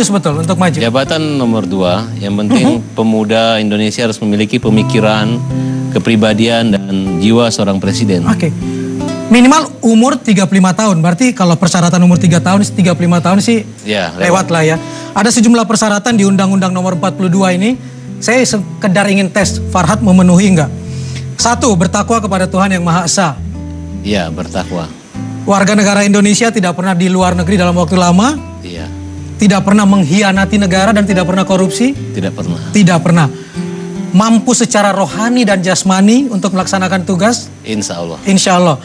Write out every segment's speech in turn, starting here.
Serius betul untuk maju? Jabatan nomor 2, yang penting pemuda Indonesia harus memiliki pemikiran, kepribadian, dan jiwa seorang presiden. Oke. Minimal umur 35 tahun, berarti kalau persyaratan umur 3 tahun, 35 tahun sih Ya, lewat lah ya. Ada sejumlah persyaratan di Undang-Undang nomor 42 ini, saya sekedar ingin tes, Farhad memenuhi enggak? 1, bertakwa kepada Tuhan Yang Maha Esa. Iya, bertakwa. Warga negara Indonesia tidak pernah di luar negeri dalam waktu lama. Iya. Tidak pernah mengkhianati negara dan tidak pernah korupsi. Tidak pernah. Tidak pernah. Mampu secara rohani dan jasmani untuk melaksanakan tugas. Insya Allah. Insya Allah.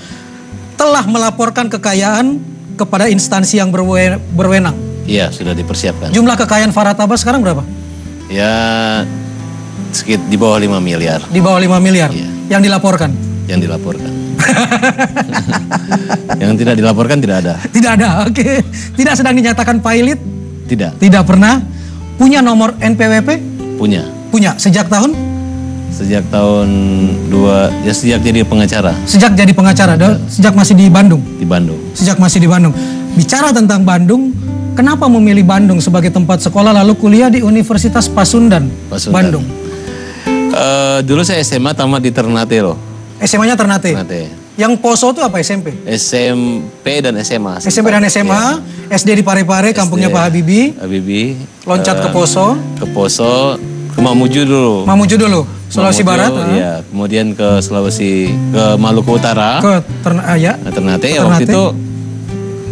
Telah melaporkan kekayaan kepada instansi yang berwenang. Iya, sudah dipersiapkan. Jumlah kekayaan Farhad Abbas sekarang berapa? Ya, sekitar di bawah 5 miliar. Di bawah 5 miliar. Iya. Yang dilaporkan. Yang dilaporkan. Yang tidak dilaporkan tidak ada. Tidak ada, oke. Tidak sedang dinyatakan pilot. Tidak. Tidak pernah. Punya nomor NPWP? Punya. Punya. Sejak tahun? Sejak tahun ya sejak jadi pengacara. Sejak jadi pengacara, sejak masih di Bandung? Di Bandung. Sejak masih di Bandung. Bicara tentang Bandung, kenapa memilih Bandung sebagai tempat sekolah lalu kuliah di Universitas Pasundan, Bandung? Dulu saya SMA tamat di Ternate loh. SMA-nya Ternate? Ternate. Yang Poso itu apa SMP? SMP dan SMA. SMP dan SMA, ya. SD di Parepare, kampungnya Pak Habibie. Habibie. Loncat ke Poso. Ke Poso, ke Mamuju dulu. Mamuju dulu, Sulawesi Barat. Iya, kemudian ke Sulawesi, ke Maluku Utara. Ke Ternate. Ya, waktu itu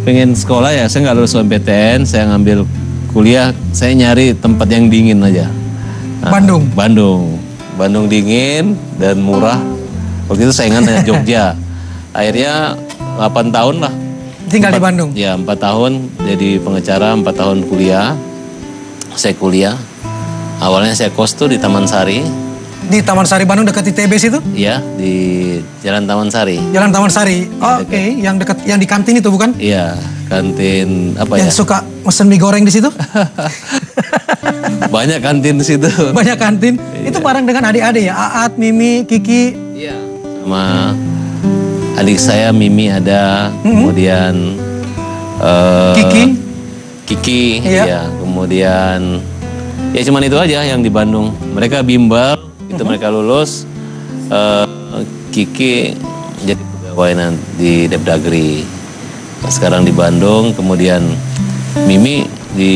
pengen sekolah ya, saya nggak lulus SNMPTN, saya ngambil kuliah, saya nyari tempat yang dingin aja. Nah, Bandung dingin dan murah. Waktu itu saingan dengan Jogja. Akhirnya 8 tahun lah. Tinggal di Bandung? Ya, 4 tahun jadi pengacara, 4 tahun kuliah. Saya kuliah. Awalnya saya kos tuh di Taman Sari. Di Taman Sari Bandung dekat ITB situ? Iya, di Jalan Taman Sari. Jalan Taman Sari. Oh, oke, yang dekat, yang di kantin itu bukan? Iya, kantin apa yang ya? Yang suka mesen mie goreng di situ? Banyak kantin di situ. Banyak kantin. Iya. Itu bareng dengan adik-adik ya, Aat, Mimi, Kiki. Iya. Sama adik saya Mimi ada, kemudian Kiki, iya. Ya, kemudian ya cuman itu aja yang di Bandung. Mereka bimbel, itu mereka lulus. Kiki jadi pegawai di Depdagri. Sekarang di Bandung, kemudian Mimi di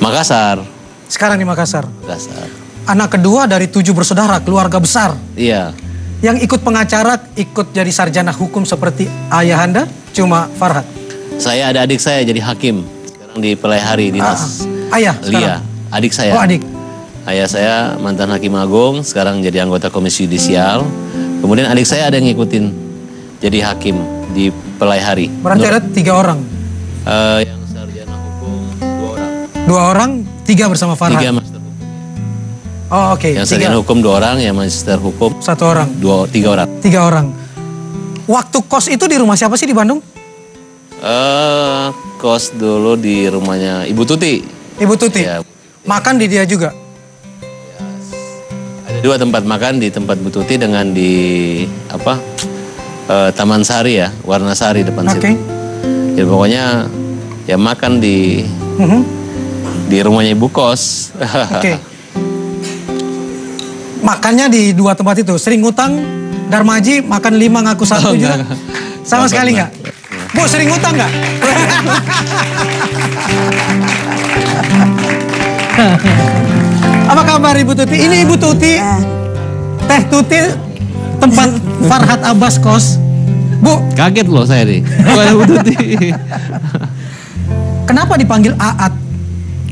Makassar. Sekarang di Makassar. Makassar. Anak kedua dari 7 bersaudara, keluarga besar. Iya. Yang ikut pengacara, ikut jadi sarjana hukum seperti ayahanda, cuma Farhad. Saya ada adik saya jadi hakim. Sekarang di Pelaihari dinas. Ayah Lia, adik saya. Oh, adik. Ayah saya mantan hakim agung, sekarang jadi anggota komisi yudisial. Kemudian adik saya ada yang ngikutin jadi hakim di Pelaihari. Berarti ada 3 orang. Yang sarjana hukum 2 orang. 2 orang, 3 bersama Farhad. 3 master hukum. Oh, oke. Yang sarjana hukum 2 orang, yang magister hukum 1 orang. 3 orang. 3 orang. Waktu kos itu di rumah siapa sih di Bandung? Kos dulu di rumahnya Ibu Tuti. Ibu Tuti. Ya. Makan di dia juga. Ada 2 tempat makan, di tempat Bu Tuti dengan di apa? Taman Sari ya, Warna Sari depan situ. Ya pokoknya ya makan di rumahnya ibu kos. Oke. Makannya di 2 tempat itu. Sering ngutang, Darmaji makan 5 ngaku 1 juga. Sama sekali nggak? Bu sering ngutang nggak? Apa kabar Ibu Tuti? Ini Ibu Tuti, Teh Tuti, tempat Farhad Abbas kos. Bu. Kaget loh saya nih. Ibu Tuti. Kenapa dipanggil Aat?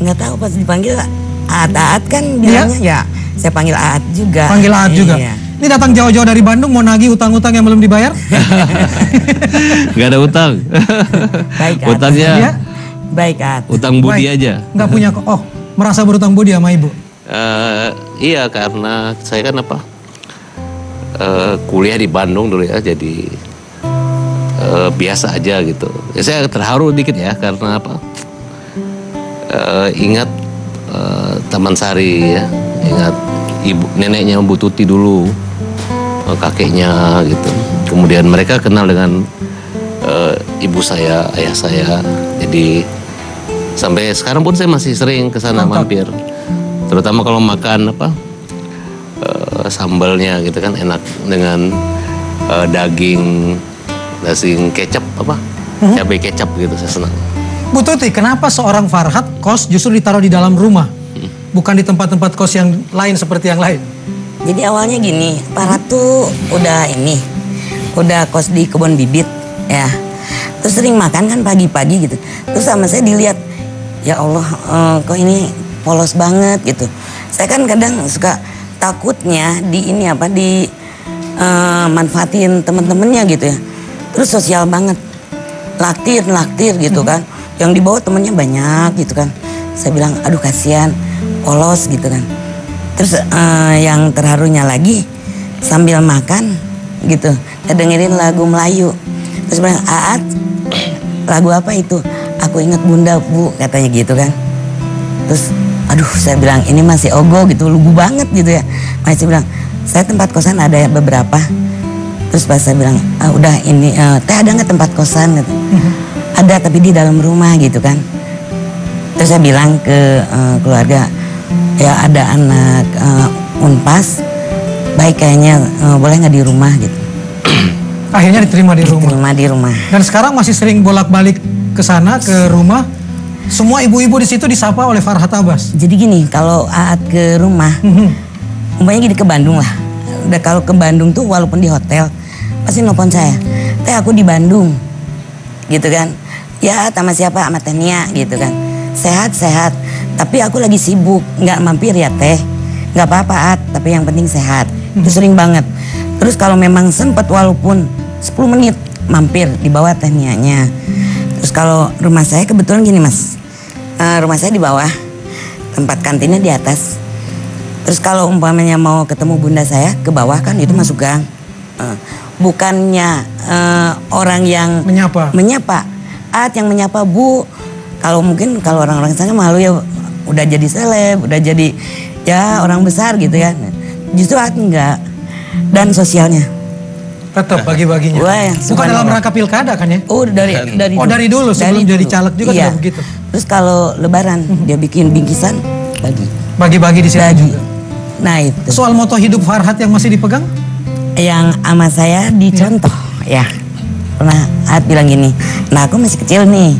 Nggak tahu pas dipanggil Aat kan bilangnya ya. Saya panggil Aat juga. Panggil Aat juga. Iya. Ini datang jauh-jauh dari Bandung mau nagih utang-utang yang belum dibayar? Gak ada utang. Baik Aat. Utangnya Ya? Baik Aat. utang budi aja. Nggak punya kok. Oh, merasa berutang budi sama ibu? Iya karena saya kan apa? Kuliah di Bandung dulu ya, jadi biasa aja gitu. Ya, saya terharu dikit ya karena apa? Ingat Taman Sari ya, ingat ibu neneknya Bu Tuti dulu, kakeknya gitu. Kemudian mereka kenal dengan ibu saya, ayah saya. Jadi Sampai sekarang pun saya masih sering ke sana mampir. Terutama kalau makan sambalnya gitu kan enak dengan daging kecap cabai kecap gitu, saya senang. Bu Tuti, kenapa seorang Farhat kos justru ditaruh di dalam rumah, bukan di tempat-tempat kos yang lain seperti yang lain? Jadi awalnya gini, Farhat tuh udah kos di kebun bibit ya. Terus sering makan kan pagi-pagi gitu. Terus sama saya dilihat, ya Allah kok ini polos banget gitu. Saya kan kadang suka takutnya manfaatin temen-temennya gitu ya. Terus sosial banget, laktir gitu kan. Yang dibawa temennya banyak gitu kan. Saya bilang, aduh kasihan, polos gitu kan. Terus yang terharunya lagi, sambil makan gitu, saya dengerin lagu Melayu. Terus bilang, Aat, lagu apa itu? Aku ingat Bunda, Bu, katanya gitu kan. Terus, aduh saya bilang, ini masih ogo gitu, lugu banget gitu ya. Masih bilang, saya tempat kosan ada beberapa. Terus pas saya bilang, udah ini, teh ada nggak tempat kosan? Gitu. Ada tapi di dalam rumah gitu kan. Terus saya bilang ke keluarga, ya ada anak Unpas, baik kayaknya boleh nggak di rumah gitu. Akhirnya diterima di rumah. Diterima di rumah. Dan sekarang masih sering bolak-balik ke sana, ke rumah. Semua ibu-ibu di situ disapa oleh Farhat Abbas. Jadi gini, kalau Aat ke rumah, umpamanya gini ke Bandung lah. Udah kalau ke Bandung tuh walaupun di hotel, pasti nelfon saya. Teh aku di Bandung, gitu kan. Ya sama siapa, sama Teh Nia gitu kan. Sehat, tapi aku lagi sibuk, nggak mampir ya Teh. Nggak apa-apa At, tapi yang penting sehat. Itu sering banget. Terus kalau memang sempet walaupun 10 menit mampir di bawah Teh Nianya. Terus kalau rumah saya kebetulan gini Mas, rumah saya di bawah, tempat kantinnya di atas. Terus kalau umpamanya mau ketemu bunda saya ke bawah kan itu masuk gang. Bukannya orang yang menyapa. At yang menyapa Bu. Kalau mungkin kalau orang-orang sana malu ya, udah jadi seleb, udah jadi ya orang besar gitu ya. Justru At enggak. Dan sosialnya tetap bagi-baginya. Bukan dalam rangka pilkada kan ya? Oh dari dulu sebelum jadi caleg juga iya. sudah begitu. Terus kalau Lebaran dia bikin bingkisan bagi-bagi di sini juga. Nah itu. Soal moto hidup Farhat yang masih dipegang? Yang ama saya dicontoh ya. Pernah At bilang gini, nah aku masih kecil nih,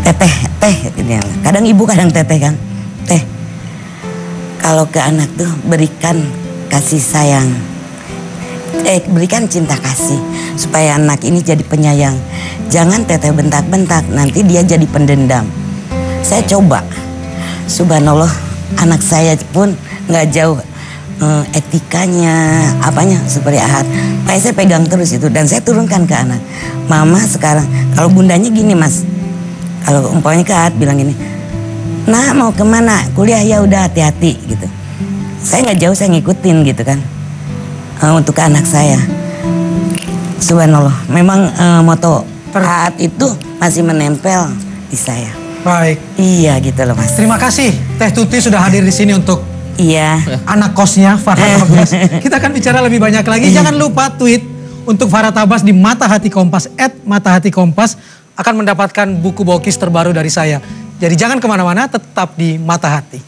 teteh gitu. Kadang ibu kadang teteh kan. Teh, kalau ke anak tuh berikan kasih sayang, berikan cinta kasih supaya anak ini jadi penyayang. Jangan teteh bentak-bentak, nanti dia jadi pendendam. Saya coba, subhanallah, anak saya pun nggak jauh etikanya, apanya seperti Ahat. Makanya saya pegang terus itu dan saya turunkan ke anak. Mama sekarang, kalau bundanya gini Mas, kalau umpamanya ke Ahat bilang gini, nah mau kemana? Kuliah ya udah hati-hati gitu. Saya nggak jauh, saya ngikutin gitu kan. Untuk ke anak saya, subhanallah, memang moto Ahat itu masih menempel di saya. Baik. Iya gitu loh Mas. Terima kasih Teh Tuti sudah hadir di sini untuk anak kosnya Farhat Abbas. Kita akan bicara lebih banyak lagi. Jangan lupa tweet untuk Farhat Abbas di Mata Hati Kompas @matahatikompas akan mendapatkan buku bokis terbaru dari saya. Jadi jangan kemana-mana, tetap di Mata Hati.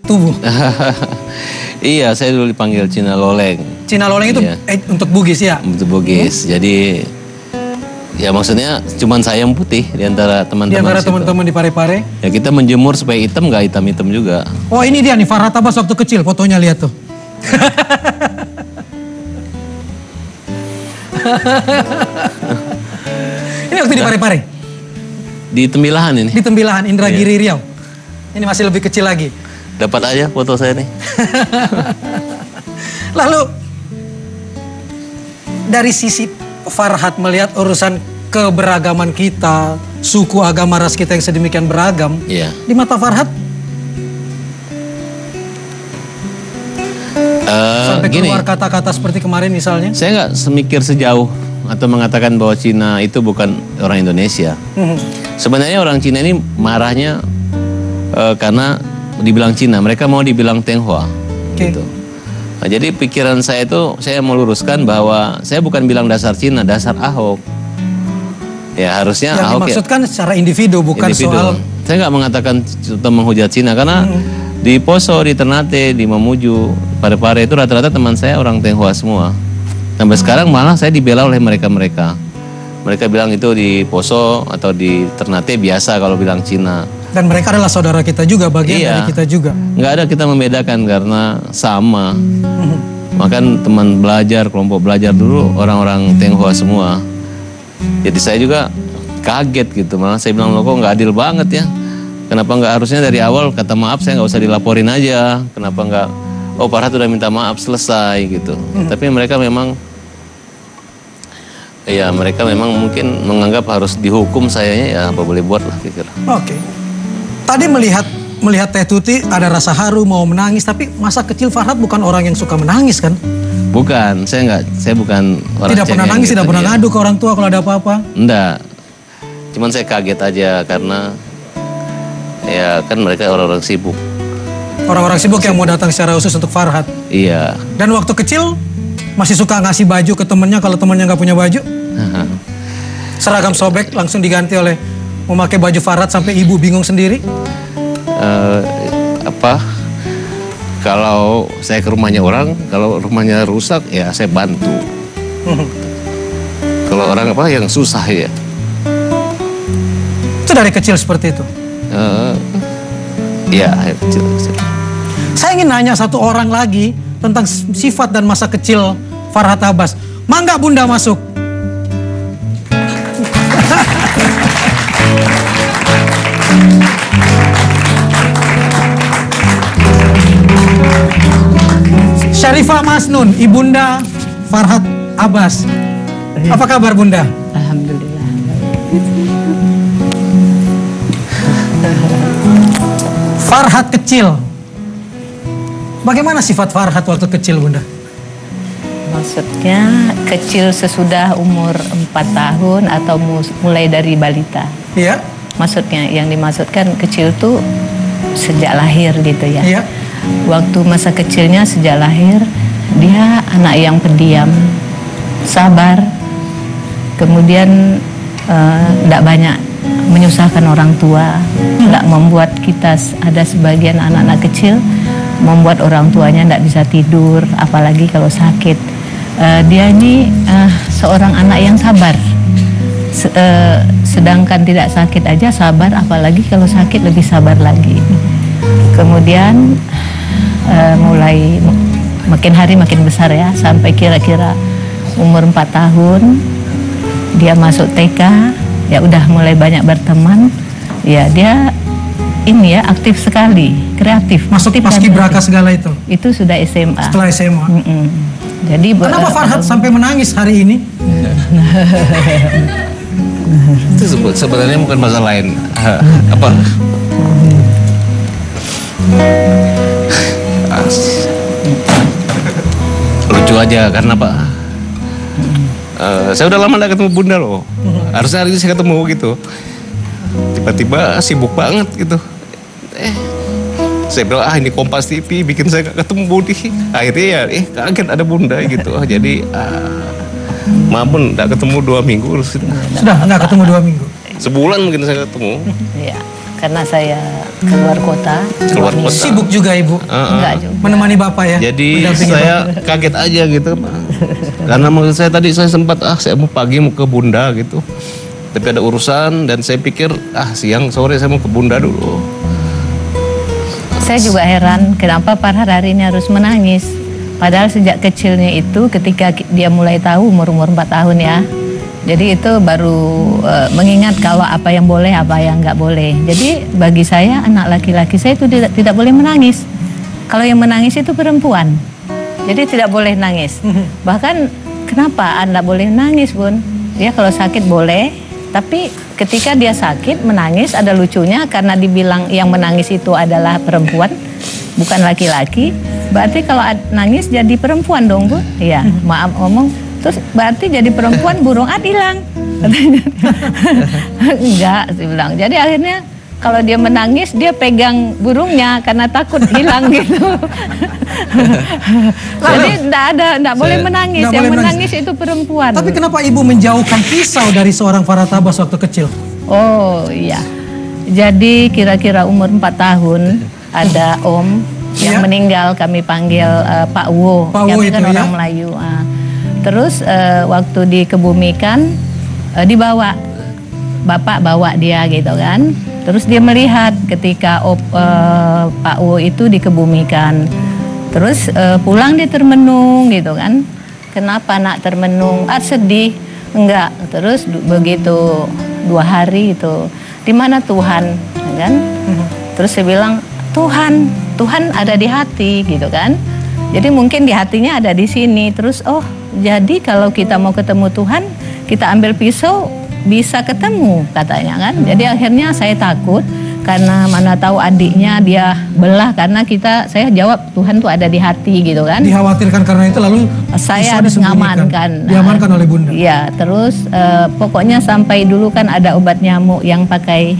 Tubuh. Iya, saya dulu dipanggil Cina Loleng. Cina Loleng itu untuk Bugis ya? Untuk Bugis. Jadi ya maksudnya cuman saya yang putih di antara teman-teman. Di antara teman-teman di Parepare. Ya kita menjemur supaya hitam, nggak hitam-hitam juga. Oh ini dia nih Farhat Abbas waktu kecil, fotonya lihat tuh. Ini waktu di Parepare? Di Tembilahan ini. Di Tembilahan, Indragiri Riau. Ini masih lebih kecil lagi. Dapat aja foto saya nih. Lalu dari sisi Farhat melihat urusan keberagaman kita, suku, agama, ras kita yang sedemikian beragam, di mata Farhat sampai keluar kata-kata seperti kemarin misalnya. Saya nggak semikir sejauh atau mengatakan bahwa Cina itu bukan orang Indonesia. Sebenarnya orang Cina ini marahnya karena dibilang Cina, mereka mau dibilang Tionghoa. Gitu. Nah, jadi pikiran saya itu, saya meluruskan bahwa saya bukan bilang dasar Cina, dasar Ahok. Ya harusnya yang Ahok dimaksudkan secara individu, bukan soal... Saya nggak mengatakan atau menghujat Cina, karena di Poso, di Ternate, di Mamuju, Parepare itu rata-rata teman saya orang Tionghoa semua. Sampai sekarang malah saya dibela oleh mereka-mereka. Mereka bilang itu di Poso atau di Ternate biasa kalau bilang Cina. Dan mereka adalah saudara kita juga, bagian dari kita juga. Nggak ada kita membedakan karena sama. Makan teman belajar, kelompok belajar dulu orang-orang Tionghoa semua. Jadi saya juga kaget gitu. Malah saya bilang, loh kok nggak adil banget ya. Kenapa nggak harusnya dari awal kata maaf, saya nggak usah dilaporin aja. Kenapa nggak, oh Farhat udah minta maaf selesai gitu. Tapi mereka memang, ya mereka memang mungkin menganggap harus dihukum sayanya, ya apa boleh buat lah pikir. Oke. Tadi melihat Teh Tuti ada rasa haru, mau menangis, tapi masa kecil Farhat bukan orang yang suka menangis kan? Bukan, saya bukan orang tidak pernah nangis, tidak pernah ngadu ke orang tua kalau ada apa-apa? Enggak. Cuman saya kaget aja karena ya kan mereka orang-orang sibuk. Orang-orang sibuk yang mau datang secara khusus untuk Farhat? Iya. Dan waktu kecil masih suka ngasih baju ke temennya kalau temennya nggak punya baju? Seragam sobek langsung diganti oleh memakai baju Farhat sampai ibu bingung sendiri? Kalau saya ke rumahnya orang, kalau rumahnya rusak ya saya bantu. Kalau orang yang susah ya. Itu dari kecil seperti itu? Ya, kecil. Saya ingin nanya satu orang lagi tentang sifat dan masa kecil Farhat Abbas. Mangga Bunda masuk. Syarifah Masnun, Ibunda Farhat Abbas. Apa kabar Bunda? Alhamdulillah. Farhat kecil. Bagaimana sifat Farhat waktu kecil Bunda? Maksudnya kecil sesudah umur 4 tahun atau mulai dari balita? Iya. Maksudnya yang dimaksudkan kecil tuh sejak lahir gitu ya? Iya. Waktu masa kecilnya sejak lahir, dia anak yang pendiam, sabar, kemudian tidak banyak menyusahkan orang tua, tidak membuat kita, ada sebagian anak-anak kecil membuat orang tuanya tidak bisa tidur, apalagi kalau sakit. Dia ini seorang anak yang sabar, sedangkan tidak sakit aja sabar, apalagi kalau sakit lebih sabar lagi. Kemudian mulai makin hari makin besar ya, sampai kira-kira umur 4 tahun dia masuk TK, ya udah mulai banyak berteman, ya dia ini ya aktif sekali, kreatif. Masuk paskibraka segala itu? Itu sudah SMA. Setelah SMA. Jadi kenapa Farhat sampai menangis hari ini? Itu sebenarnya bukan masalah lain. Apa? Lucu aja karena Pak. Saya udah lama gak ketemu Bunda loh. Harusnya hari ini saya ketemu gitu. Tiba-tiba sibuk banget gitu. Saya bilang ini Kompas TV bikin saya gak ketemu Budi. Akhirnya ya kaget ada Bunda gitu. Jadi maaf pun gak ketemu 2 minggu. Sudah gak ketemu 2 minggu? Sebulan mungkin saya ketemu. Iya, karena saya keluar kota. Keluar kota. Sibuk juga Ibu? Enggak juga. Menemani Bapak ya? Jadi saya kaget aja gitu. Karena maksud saya tadi saya sempat saya mau pagi mau ke Bunda gitu. Tapi ada urusan dan saya pikir siang sore saya mau ke Bunda dulu. Saya juga heran kenapa Farhat hari ini harus menangis. Padahal sejak kecilnya itu ketika dia mulai tahu umur 4 tahun ya. Jadi itu baru mengingat kalau apa yang boleh, apa yang nggak boleh. Jadi bagi saya anak laki-laki saya itu tidak boleh menangis. Kalau yang menangis itu perempuan. Jadi tidak boleh nangis. Bahkan kenapa Anda boleh nangis Bun? Ya kalau sakit boleh. Tapi ketika dia sakit menangis ada lucunya karena dibilang yang menangis itu adalah perempuan bukan laki-laki. Berarti kalau nangis jadi perempuan dong Bu? Iya, maaf ngomong Terus berarti jadi perempuan burung hilang. Enggak, sih bilang. Jadi akhirnya kalau dia menangis dia pegang burungnya karena takut hilang gitu. Jadi enggak boleh menangis. Yang menangis itu perempuan. Tapi kenapa ibu menjauhkan pisau dari seorang Farah Tabas waktu kecil? Oh iya. Jadi kira-kira umur 4 tahun ada om yang meninggal, kami panggil Pak Wo. Pak Wo itu kan orang Melayu. Terus waktu dikebumikan dibawa, bapak bawa dia gitu kan. Terus dia melihat ketika Pak Wo itu dikebumikan. Terus pulang dia termenung gitu kan. Kenapa nak termenung? Sedih. Enggak. Terus begitu 2 hari itu, di mana Tuhan, kan? Terus saya bilang, Tuhan ada di hati gitu kan. Jadi mungkin di hatinya ada di sini. Terus jadi kalau kita mau ketemu Tuhan, kita ambil pisau bisa ketemu katanya kan. Jadi akhirnya saya takut karena mana tahu adiknya dia belah, karena saya jawab Tuhan tuh ada di hati gitu kan. Dikhawatirkan karena itu lalu saya harus ngamankan. Diamankan oleh Bunda. Iya, terus pokoknya sampai dulu kan ada obat nyamuk yang pakai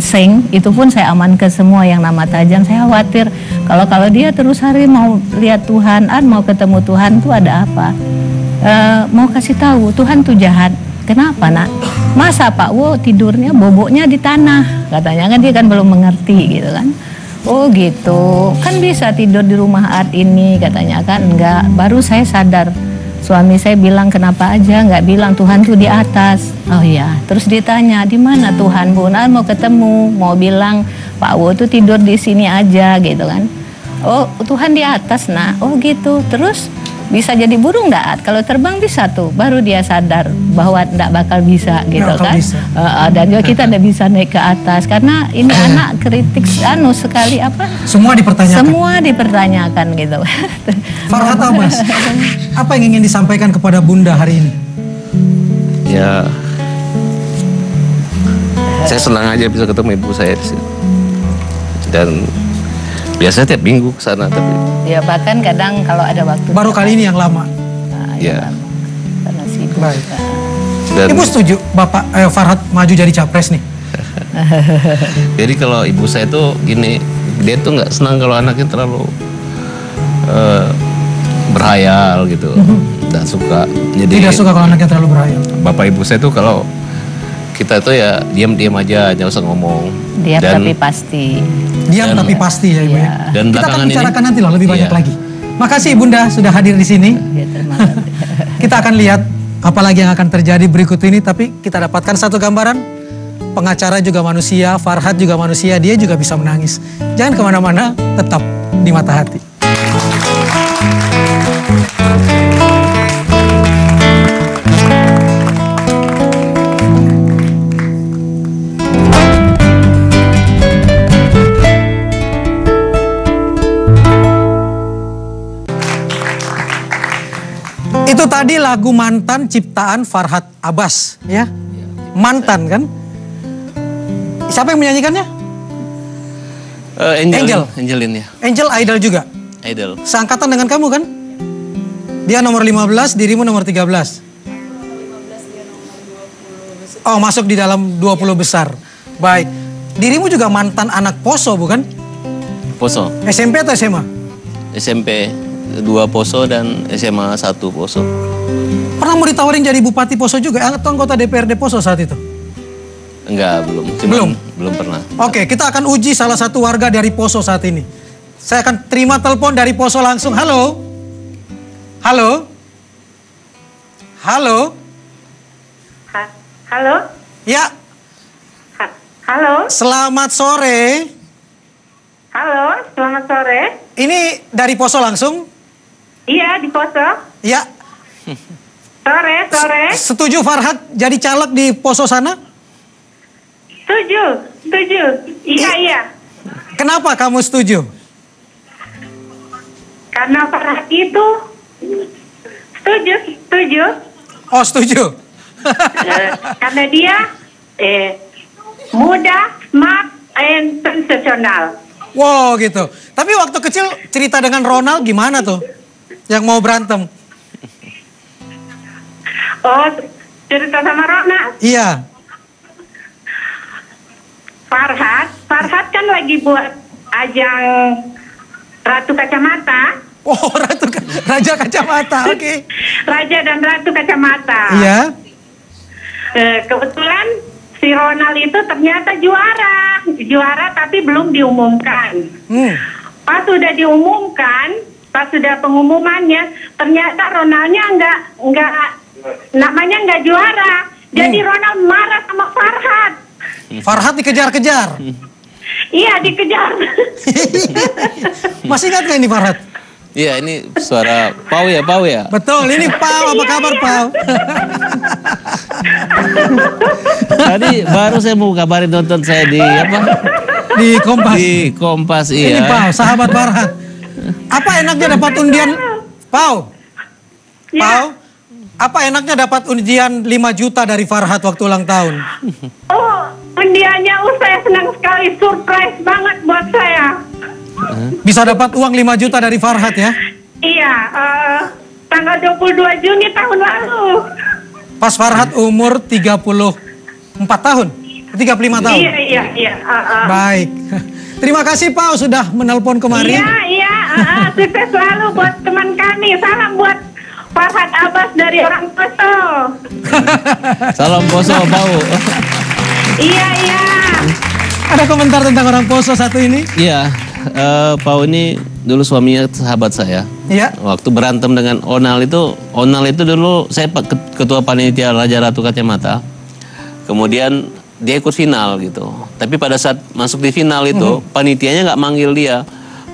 seng, itu pun saya amankan semua yang nama tajam. Saya khawatir kalau dia terus hari mau lihat Tuhan, mau ketemu Tuhan tuh ada apa? Mau kasih tahu Tuhan tuh jahat. Kenapa nak? Masa Pak Wo tidurnya boboknya di tanah? Katanya kan dia kan belum mengerti gitu kan. Oh gitu, kan bisa tidur di rumah Art ini katanya kan. Enggak, baru saya sadar. Suami saya bilang kenapa aja nggak bilang Tuhan tuh di atas. Oh iya, terus ditanya di mana Tuhan Bu? Nah, mau ketemu, mau bilang Pak Wo tuh tidur di sini aja gitu kan. Oh Tuhan di atas nah. Oh gitu, terus bisa jadi burung enggak? Kalau terbang bisa tuh, baru dia sadar bahwa enggak bakal bisa gitu kan. Dan juga kita enggak bisa naik ke atas karena ini anak kritik sekali Semua dipertanyakan. Semua dipertanyakan gitu. Farah Tabas, apa yang ingin disampaikan kepada Bunda hari ini? Ya, saya senang aja bisa ketemu ibu saya di sini. Dan biasanya tiap minggu ke sana tapi. Ya bahkan kadang kalau ada waktu. Baru kali ini yang lama. Ya. Karena sibuk. Baik. Dan ibu setuju Bapak Farhad maju jadi capres nih? Jadi kalau ibu saya tuh gini, dia tuh nggak senang kalau anaknya terlalu berhayal gitu. Nggak suka. Jadi tidak suka kalau anaknya terlalu berhayal. Bapak ibu saya tuh kalau kita tuh ya diam-diam aja, jangan usah ngomong. Diam tapi pasti. Diam tapi pasti ya ibu ya. Dan kita akan bicarakan nanti loh lebih banyak lagi. Makasih Bunda sudah hadir di sini. Kita akan lihat apa lagi yang akan terjadi berikut ini, tapi kita dapatkan satu gambaran. Pengacara juga manusia, Farhad juga manusia, dia juga bisa menangis. Jangan kemana-mana, tetap di Mata Hati. Itu tadi lagu Mantan ciptaan Farhad Abbas, ya. Mantan kan? Siapa yang menyanyikannya? Angelin ya. Angel Idol juga? Idol. Seangkatan dengan kamu kan? Dia nomor 15, dirimu nomor 13. Oh, masuk di dalam 20 besar. Baik. Dirimu juga mantan anak Poso bukan? Poso. SMP atau SMA? SMP 2 Poso dan SMA 1 Poso. Pernah mau ditawarin jadi Bupati Poso juga atau anggota DPRD Poso saat itu? Enggak, belum. Belum pernah. Oke, kita akan uji salah satu warga dari Poso saat ini. Saya akan terima telepon dari Poso langsung. Halo? Halo? Halo? Halo? Ya. Halo? Selamat sore. Halo, selamat sore. Ini dari Poso langsung? Iya, di Poso. Ya. Sore. Setuju Farhad jadi caleg di Poso sana? Setuju. Iya. Kenapa kamu setuju? Karena Farhad itu setuju. Oh, setuju. Karena dia muda, smart, and sensasional. Wow, gitu. Tapi waktu kecil cerita dengan Ronald gimana tuh? Yang mau berantem? Oh, cerita sama Rona. Iya. Farhat kan lagi buat ajang Ratu Kacamata. Oh, Raja Kacamata, oke. Raja dan Ratu Kacamata. Iya. Kebetulan si Ronald itu ternyata juara tapi belum diumumkan. Pas sudah diumumkan, pas sudah pengumumannya, ternyata Ronaldnya namanya nggak juara. Jadi Ronald marah sama Farhat. Farhat dikejar-kejar. Iya, dikejar. Masih ingat nggak ini Farhat? Iya, ini suara Pau ya? Betul, ini Pau. Apa kabar Pau? Tadi baru saya mau kabarin nonton saya di apa? Di Kompas. Di Kompas, iya. Ini Pau, sahabat Farhat. Apa enaknya dapat undian? Pau? Ya. Pau? Apa enaknya dapat undian 5 juta dari Farhat waktu ulang tahun? Oh, undiannya saya senang sekali, surprise banget buat saya. Bisa dapat uang 5 juta dari Farhat ya? Iya, tanggal 22 Juni tahun lalu. Pas Farhat umur 34 tahun? 35 tahun? Iya. Baik. Terima kasih Pau sudah menelpon kemari. Iya. Sukses selalu buat teman kami. Salam buat Farhat Abbas dari orang Poso. Salam Poso, Pau. Iya. Ada komentar tentang orang Poso satu ini? Iya, Pau ini dulu suaminya sahabat saya. Iya. Waktu berantem dengan Onal itu dulu saya ketua panitia Raja Ratu Kacamata. Kemudian dia ikut final gitu. Tapi pada saat masuk di final itu, panitianya nggak manggil dia.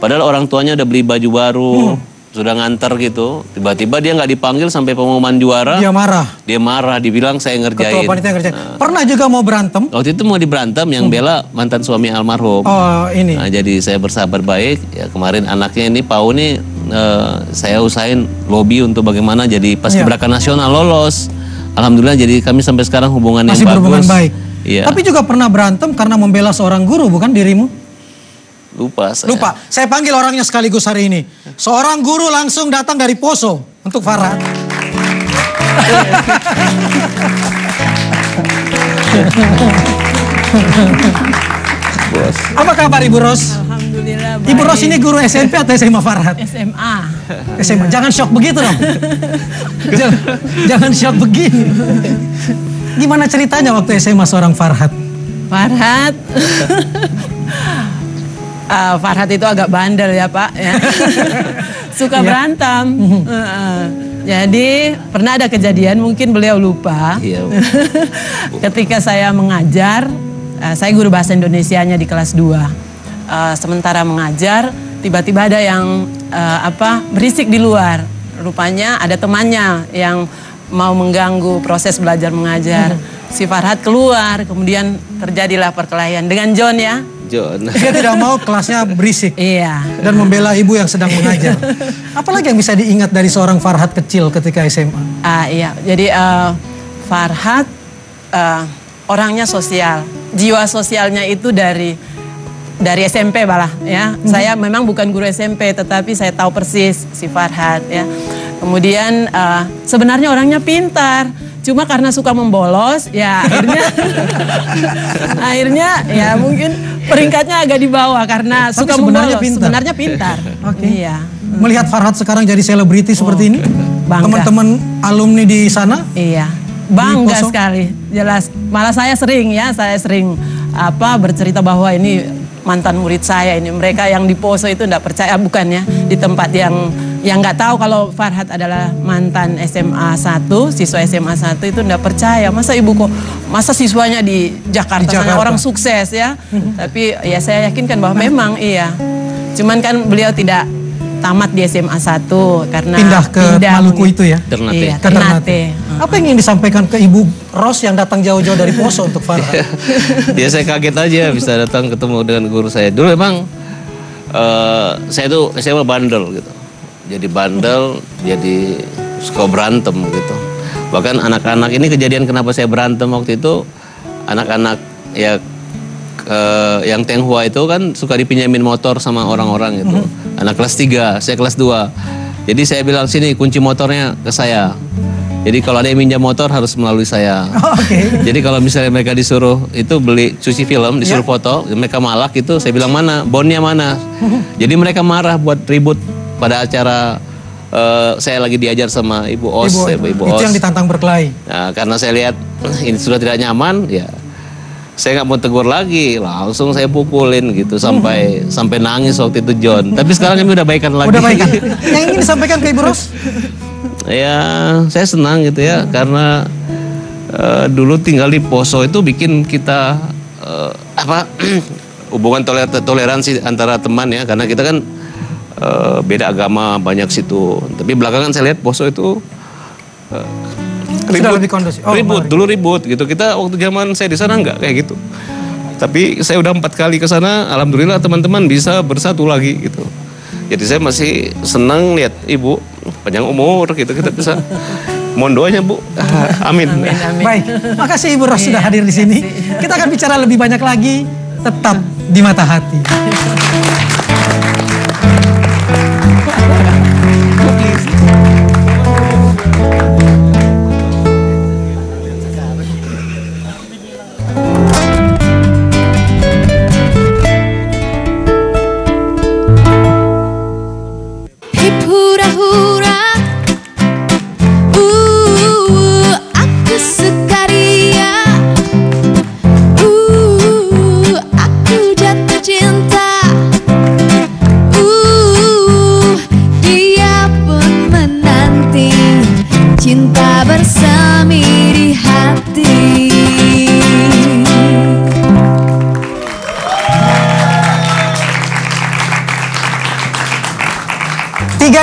Padahal orang tuanya udah beli baju baru, sudah nganter gitu. Tiba-tiba dia nggak dipanggil sampai pengumuman juara. Dia marah, dibilang saya ngerjain. Ketua panitia ngerjain. Pernah juga mau berantem? Waktu itu mau diberantem, yang bela mantan suami almarhum. Oh, ini. Nah, jadi saya bersahabat baik. Ya kemarin anaknya ini Pau ini saya usahain lobby untuk bagaimana jadi paskibraka nasional lolos. Alhamdulillah, jadi kami sampai sekarang hubungan yang bagus. Masih berhubungan baik. Iya. Tapi juga pernah berantem karena membela seorang guru, bukan dirimu? Lupa saya. Lupa. Saya panggil orangnya sekaligus hari ini. Seorang guru langsung datang dari Poso untuk Farhat. Bos. Apa kabar Ibu Ros? Alhamdulillah baik. Ibu Ros ini guru SMP atau SMA Farhat? SMA. SMA. Jangan shock begitu dong. Jangan shock begini. Gimana ceritanya waktu SMA seorang Farhat? Farhat. Farhat itu agak bandel ya Pak ya. Suka berantem. Jadi pernah ada kejadian, mungkin beliau lupa. Iya. Ketika saya mengajar, saya guru bahasa Indonesianya di kelas 2. Sementara mengajar, tiba-tiba ada yang berisik di luar. Rupanya ada temannya yang mau mengganggu proses belajar mengajar. Si Farhat keluar, kemudian terjadilah perkelahian dengan John ya. John. Dia tidak mau kelasnya berisik. Iya. Dan membela ibu yang sedang mengajar. Apalagi yang bisa diingat dari seorang Farhat kecil ketika SMA? Iya, jadi Farhat orangnya sosial. Jiwa sosialnya itu dari SMP malah ya. Saya memang bukan guru SMP, tetapi saya tahu persis si Farhat ya. Kemudian sebenarnya orangnya pintar. Cuma karena suka membolos, ya akhirnya ya mungkin peringkatnya agak di bawah karena Tapi suka sebenarnya membolos. pintar. Sebenarnya pintar. Oke. Iya. Melihat Farhat sekarang jadi selebriti seperti ini, bangga. teman-teman alumni di sana, Iya. Bangga Poso? sekali. Jelas. Malah saya sering bercerita bahwa ini mantan murid saya ini. Mereka yang di Poso itu enggak percaya, bukan ya, di tempat yang nggak tahu kalau Farhat adalah mantan SMA 1, siswa SMA 1 itu nggak percaya. Masa masa siswanya di Jakarta, sana orang sukses ya. Tapi ya saya yakinkan bahwa memang iya. Cuman kan beliau tidak tamat di SMA 1 karena pindah ke Maluku itu ya? Ternate. Iya, Ke Ternate. Apa yang ingin disampaikan ke Ibu Ros yang datang jauh-jauh dari Poso untuk Farhat? Ya saya kaget aja bisa datang ketemu dengan guru saya. Dulu emang saya tuh SMA bandel gitu. Jadi bandel, jadi suka berantem gitu. Bahkan anak-anak ini kejadian kenapa saya berantem waktu itu, anak-anak ya yang Tionghoa itu kan suka dipinjamin motor sama orang-orang gitu. Anak kelas 3, saya kelas 2. Jadi saya bilang, sini kunci motornya ke saya. Jadi kalau ada yang minjam motor harus melalui saya. Jadi kalau misalnya mereka disuruh itu beli cuci film, disuruh foto, mereka malak itu, saya bilang mana, bonnya mana. Jadi mereka marah buat ribut pada acara saya lagi diajar sama Ibu Os. Ibu Os. Itu yang ditantang berkelahi. Nah, karena saya lihat ini sudah tidak nyaman, ya saya nggak mau tegur lagi, langsung saya pukulin gitu sampai nangis waktu itu John. Tapi sekarang kami udah baikan lagi. Udah baikan. Yang ingin disampaikan ke Ibu Ros? Ya, saya senang gitu ya, karena dulu tinggal di Poso itu bikin kita hubungan toleransi antara teman ya, karena kita kan beda agama banyak situ. Tapi belakangan saya lihat Poso itu ribut gitu. Kita waktu zaman saya di sana enggak kayak gitu. Tapi saya udah 4 kali ke sana, alhamdulillah teman-teman bisa bersatu lagi gitu. Jadi saya masih senang lihat Ibu panjang umur gitu, kita bisa mohon doanya Bu. Amin. Baik, makasih Ibu Ros sudah hadir di sini. Kita akan bicara lebih banyak lagi, tetap di Mata Hati.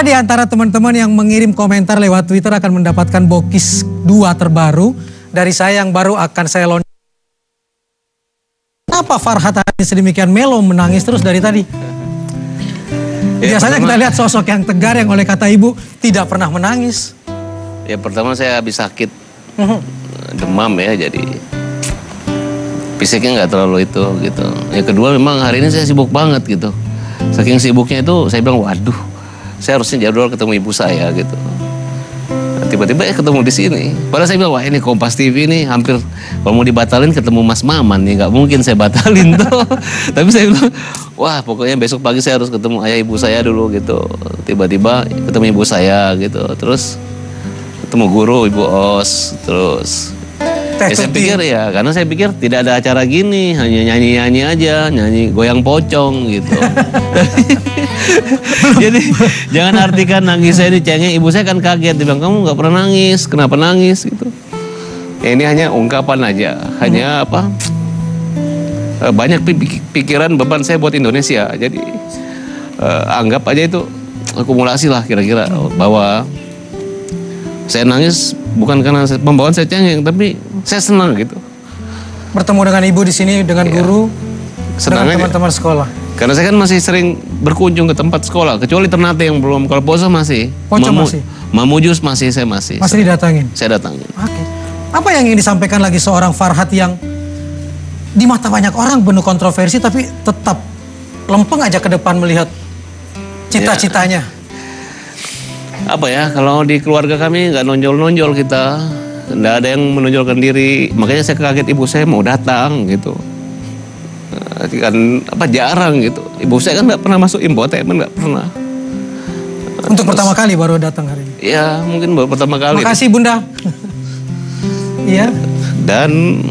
Di antara teman-teman yang mengirim komentar lewat Twitter akan mendapatkan bokis 2 terbaru dari saya yang baru akan saya launching. Kenapa Farhat hari sedemikian melo menangis terus dari tadi? Biasanya kita lihat sosok yang tegar yang oleh kata Ibu tidak pernah menangis. Ya pertama saya habis sakit demam ya, jadi fisiknya nggak terlalu itu gitu. Yang kedua memang hari ini saya sibuk banget gitu. Saking sibuknya itu saya bilang waduh, saya harusnya jadwal ketemu ibu saya gitu. Tiba-tiba ketemu di sini. Padahal saya bilang wah ini Kompas TV nih hampir kalau mau dibatalin ketemu Mas Maman nih, nggak mungkin saya batalin tuh. Tapi saya bilang wah pokoknya besok pagi saya harus ketemu ayah ibu saya dulu gitu. Tiba-tiba ketemu ibu saya gitu. Terus ketemu guru Ibu Os. Terus ya saya pikir ya, karena saya pikir tidak ada acara gini, hanya nyanyi-nyanyi aja, nyanyi goyang pocong gitu. Jadi jangan artikan nangis saya dicengeng, ibu saya kan kaget, dia bilang kamu nggak pernah nangis, kenapa nangis gitu. Ya, ini hanya ungkapan aja, hanya apa? Banyak pikiran beban saya buat Indonesia, jadi anggap aja itu akumulasi lah kira-kira bahwa saya nangis bukan karena pembawaan saya cengeng, tapi saya senang gitu. Bertemu dengan ibu di sini, dengan guru, senang dengan teman-teman sekolah. Karena saya kan masih sering berkunjung ke tempat sekolah, kecuali Ternate yang belum. Kalau Poso masih. Masih. Mamujus masih, saya masih. Masih didatangin? Saya datangin. Oke. Apa yang ingin disampaikan lagi seorang Farhat yang di mata banyak orang penuh kontroversi, tapi tetap lempeng aja ke depan melihat cita-citanya? Apa ya, kalau di keluarga kami nggak nonjol-nonjol kita, nggak ada yang menonjolkan diri, makanya saya kaget ibu saya mau datang gitu, kan apa jarang gitu, ibu saya kan nggak pernah masuk infotainment, nggak pernah. Untuk pertama kali baru datang hari ini? Iya, mungkin baru pertama kali. Makasih Bunda. Iya. Dan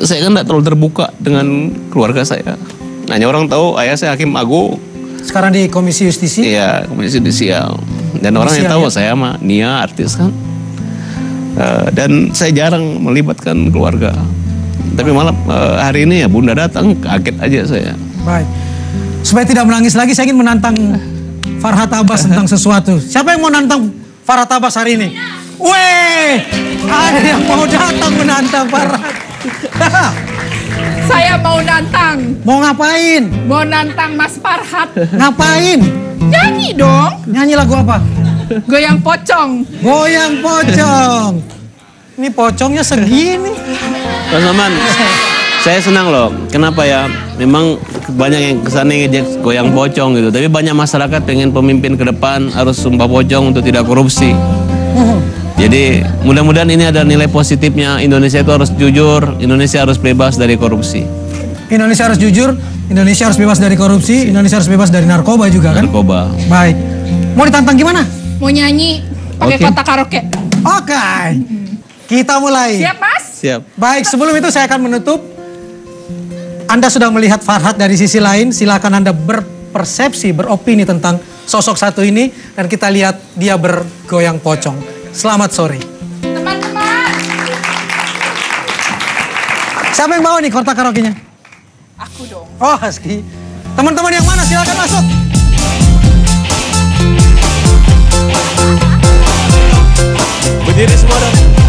saya kan nggak terlalu terbuka dengan keluarga saya, hanya orang tahu ayah saya hakim agung. Sekarang di Komisi Justisi? Iya, Komisi Judisial. Dan orang yang tahu saya mah Nia artis kan. Dan saya jarang melibatkan keluarga. Tapi malam hari ini ya Bunda datang, kaget aja saya. Baik. Supaya tidak menangis lagi, saya ingin menantang Farhat Abbas tentang sesuatu. Siapa yang mau nantang Farhat Abbas hari ini? Weh, ada yang mau datang menantang Farhat. Saya mau nantang. Mau ngapain? Mau nantang Mas Farhat. Ngapain? Nyanyi dong. Nyanyi lagu apa? Goyang pocong. Goyang pocong. Ini pocongnya segini. Mas Maman, saya senang loh. Kenapa ya? Memang banyak yang kesana ngejek goyang pocong gitu. Tapi banyak masyarakat pengen pemimpin ke depan harus sumpah pocong untuk tidak korupsi. Jadi mudah-mudahan ini ada nilai positifnya. Indonesia itu harus jujur, Indonesia harus bebas dari korupsi. Indonesia harus jujur, Indonesia harus bebas dari korupsi, Indonesia harus bebas dari narkoba juga kan? Narkoba. Baik. Mau ditantang gimana? Mau nyanyi pakai kotak karaoke. Oke. Kita mulai. Siap, Mas? Siap. Baik, sebelum itu saya akan menutup. Anda sudah melihat Farhat dari sisi lain, silakan Anda berpersepsi, beropini tentang sosok satu ini dan kita lihat dia bergoyang pocong. Selamat sore. Teman-teman. Siapa yang bawa nih kotak karaoke-nya? Aku dong. Oh, Haski. Teman-teman yang mana? Silakan masuk. Berdiri semua dong.